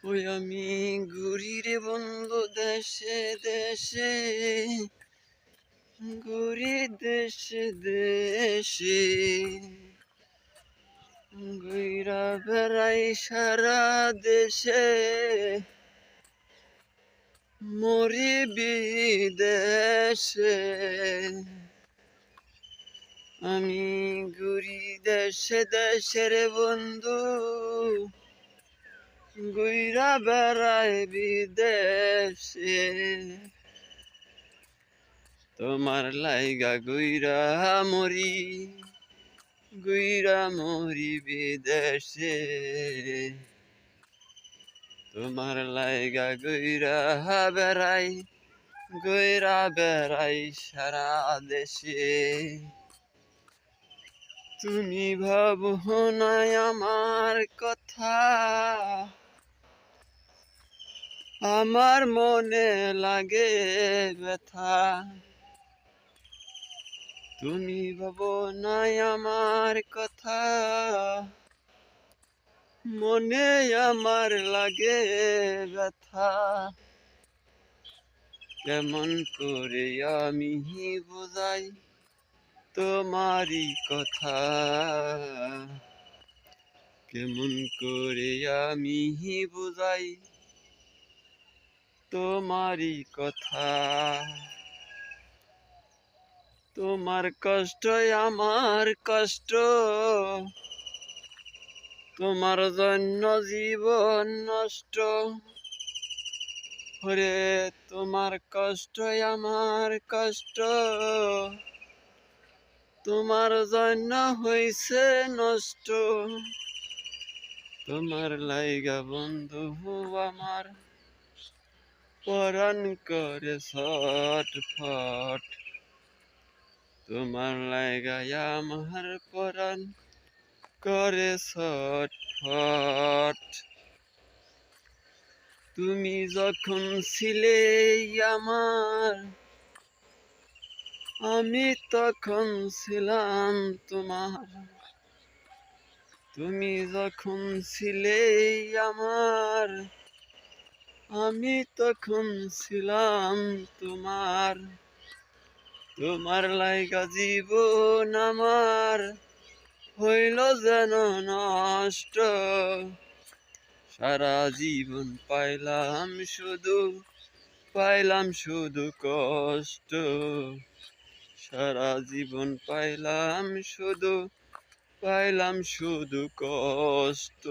ওই আমি ঘুরি রে বন্ধু দেশে দেশে, ঘুরি দেশে দেশে, ঘুইরা বেড়াই সারা দেশে, মরি বিদেশে। আমি ঘুরি দেশে দেশে রে বন্ধু, ঘুইরা বেড়াই বিদেশে। তোমার লাইগা ঘুইরা মরি, ঘুইরা মরি বিদেশে। তোমার লাইগা ঘুইরা বেড়াই, ঘুইরা বেড়াই সারা দেশে। তুমি ভাবো নাই আমার কথা, আমার মনে লাগে ব্যথা। তুমি ভাবো নাই আমার কথা, মনে আমার লাগে ব্যথা। কেমন করে আমি বোঝাই তোমারই কথা, কেমন করে আমি বোঝাই তোমারই কথা। তোমার কষ্ট আমার কষ্ট, তোমার জন্য জীবন নষ্ট। ওরে তোমার কষ্ট আমার কষ্ট, তোমার জন্য হইছে নষ্ট। তোমার লাইগা বন্ধু আমার পরাণ করে ছটফট। তোমার লাইগা আমার পরাণ করে ছটফট। তুমি যখন ছিলে আমার, আমি তখন ছিলাম তোমার। তুমি যখন ছিলে আমার, আমি তখন ছিলাম তোমার। তোমার লাইগা জীবন আমার হইল যেন নষ্ট। সারা জীবন পাইলাম শুধু কষ্ট। সারা জীবন পাইলাম শুধু কষ্ট।